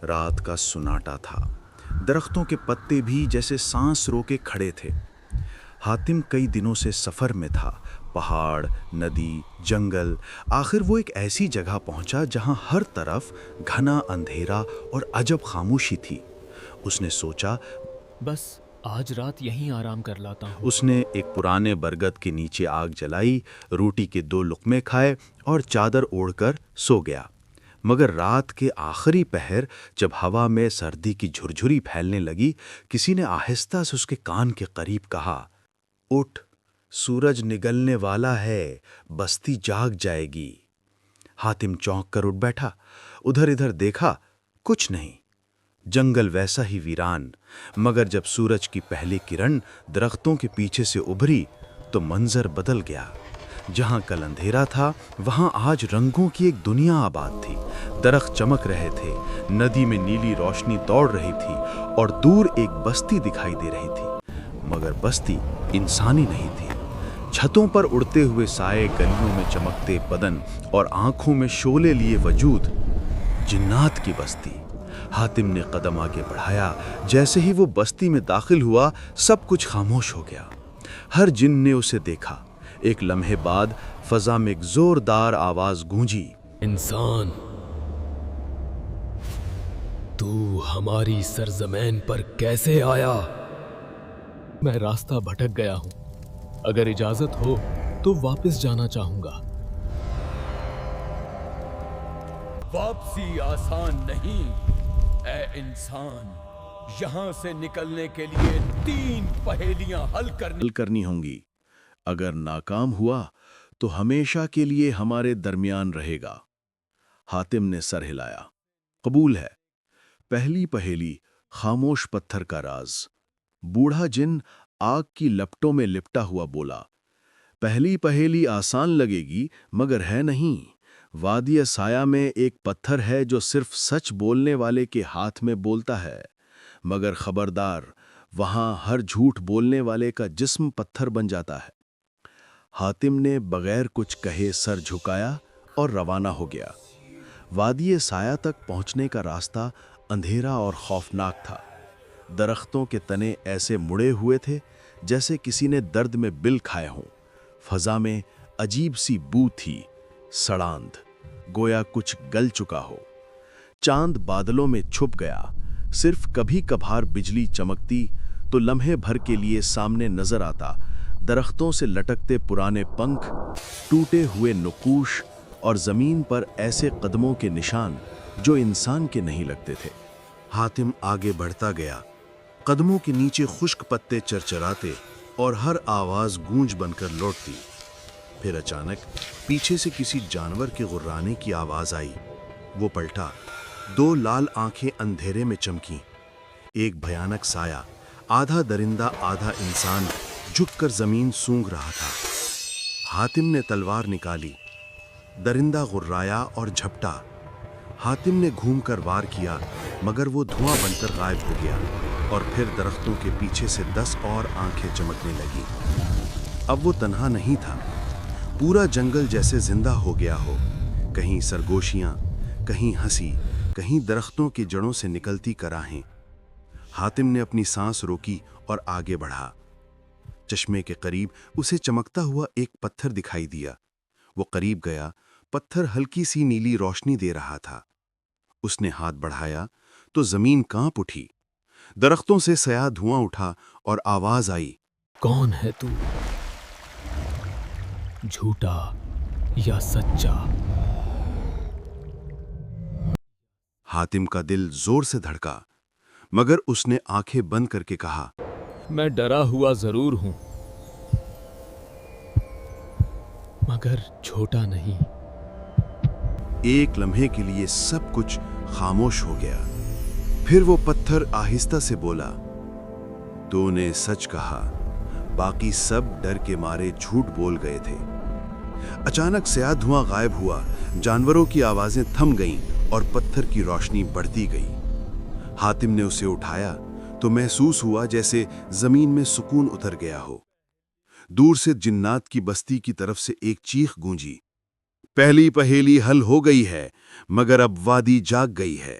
رات کا سناٹا تھا، درختوں کے پتے بھی جیسے سانس روکے کھڑے تھے۔ حاتم کئی دنوں سے سفر میں تھا، پہاڑ، ندی، جنگل، آخر وہ ایک ایسی جگہ پہنچا جہاں ہر طرف گھنا اندھیرا اور عجب خاموشی تھی۔ اس نے سوچا، بس آج رات یہیں آرام کر لاتا ہوں۔ اس نے ایک پرانے برگد کے نیچے آگ جلائی، روٹی کے 2 لقمے کھائے اور چادر اوڑھ کر سو گیا۔ مگر رات کے آخری پہر جب ہوا میں سردی کی جھرجھری پھیلنے لگی، کسی نے آہستہ سے اس کے کان کے قریب کہا، اٹھ، سورج نگلنے والا ہے، بستی جاگ جائے گی۔ حاتم چونک کر اٹھ بیٹھا، ادھر ادھر دیکھا، کچھ نہیں، جنگل ویسا ہی ویران۔ مگر جب سورج کی پہلی کرن درختوں کے پیچھے سے ابھری تو منظر بدل گیا۔ جہاں کل اندھیرا تھا وہاں آج رنگوں کی ایک دنیا آباد تھی۔ درخت چمک رہے تھے، ندی میں نیلی روشنی دوڑ رہی تھی اور دور ایک بستی دکھائی دے رہی تھی، مگر بستی انسانی نہیں تھی۔ چھتوں پر اڑتے ہوئے سائے، گلیوں میں چمکتے بدن اور آنکھوں میں شعلے لیے وجود، جنات کی بستی۔ حاتم نے قدم آگے بڑھایا، جیسے ہی وہ بستی میں داخل ہوا سب کچھ خاموش ہو گیا۔ ہر جن نے اسے دیکھا۔ ایک لمحے بعد فضا میں ایک زوردار آواز گونجی، انسان، تو ہماری سرزمین پر کیسے آیا؟ میں راستہ بھٹک گیا ہوں، اگر اجازت ہو تو واپس جانا چاہوں گا۔ واپسی آسان نہیں اے انسان، یہاں سے نکلنے کے لیے 3 پہیلیاں حل کرنی ہوں گی۔ اگر ناکام ہوا تو ہمیشہ کے لیے ہمارے درمیان رہے گا۔ حاتم نے سر ہلایا، قبول ہے۔ پہلی پہیلی، خاموش پتھر کا راز۔ بوڑھا جن آگ کی لپٹوں میں لپٹا ہوا بولا، پہلی پہیلی آسان لگے گی مگر ہے نہیں۔ وادی سایہ میں ایک پتھر ہے جو صرف سچ بولنے والے کے ہاتھ میں بولتا ہے، مگر خبردار، وہاں ہر جھوٹ بولنے والے کا جسم پتھر بن جاتا ہے۔ حاتم نے بغیر کچھ کہے سر جھکایا اور روانہ ہو گیا۔ وادی سایہ تک پہنچنے کا راستہ اندھیرا اور خوفناک تھا۔ درختوں کے تنے ایسے مڑے ہوئے تھے جیسے کسی نے درد میں بل کھائے ہوں۔ فضا میں عجیب سی بو تھی، سڑاندھ، گویا کچھ گل چکا ہو۔ چاند بادلوں میں چھپ گیا، صرف کبھی کبھار بجلی چمکتی تو لمحے بھر کے لیے سامنے نظر آتا درختوں سے لٹکتے پرانے پنکھ، ٹوٹے ہوئے نقوش اور زمین پر ایسے قدموں کے نشان جو انسان کے نہیں لگتے تھے۔ حاتم آگے بڑھتا گیا، قدموں کے نیچے خشک پتے چرچراتے اور ہر آواز گونج بن کر لوٹتی۔ پھر اچانک پیچھے سے کسی جانور کے غرانے کی آواز آئی۔ وہ پلٹا، 2 لال آنکھیں اندھیرے میں چمکیں۔ ایک بھیانک سایہ، آدھا درندہ آدھا انسان، جھک کر زمین سونگھ رہا تھا۔ حاتم نے تلوار نکالی، درندہ غرایا اور جھپٹا۔ حاتم نے گھوم کر وار کیا مگر وہ دھواں بن کر غائب ہو گیا، اور پھر درختوں کے پیچھے سے 10 اور آنکھیں چمکنے لگی۔ اب وہ تنہا نہیں تھا، پورا جنگل جیسے زندہ ہو گیا ہو، کہیں سرگوشیاں، کہیں ہنسی، کہیں درختوں کی جڑوں سے نکلتی کراہیں۔ حاتم نے اپنی سانس روکی اور آگے بڑھا۔ چشمے کے قریب اسے چمکتا ہوا ایک پتھر دکھائی دیا۔ وہ قریب گیا، پتھر ہلکی سی نیلی روشنی دے رہا تھا۔ اس نے ہاتھ بڑھایا تو زمین کانپ اٹھی، درختوں سے سیاہ دھواں اٹھا اور آواز آئی، کون ہے تو؟ جھوٹا یا سچا؟ حاتم کا دل زور سے دھڑکا، مگر اس نے آنکھیں بند کر کے کہا، میں ڈرا ہوا ضرور ہوں مگر جھوٹا نہیں۔ ایک لمحے کے لیے سب کچھ خاموش ہو گیا۔ پھر وہ پتھر آہستہ سے بولا، تو نے سچ کہا، باقی سب ڈر کے مارے جھوٹ بول گئے تھے۔ اچانک سیاہ دھواں غائب ہوا، جانوروں کی آوازیں تھم گئیں اور پتھر کی روشنی بڑھتی گئی۔ حاتم نے اسے اٹھایا تو محسوس ہوا جیسے زمین میں سکون اتر گیا ہو۔ دور سے جنات کی بستی کی طرف سے ایک چیخ گونجی، پہلی پہیلی حل ہو گئی ہے مگر اب وادی جاگ گئی ہے۔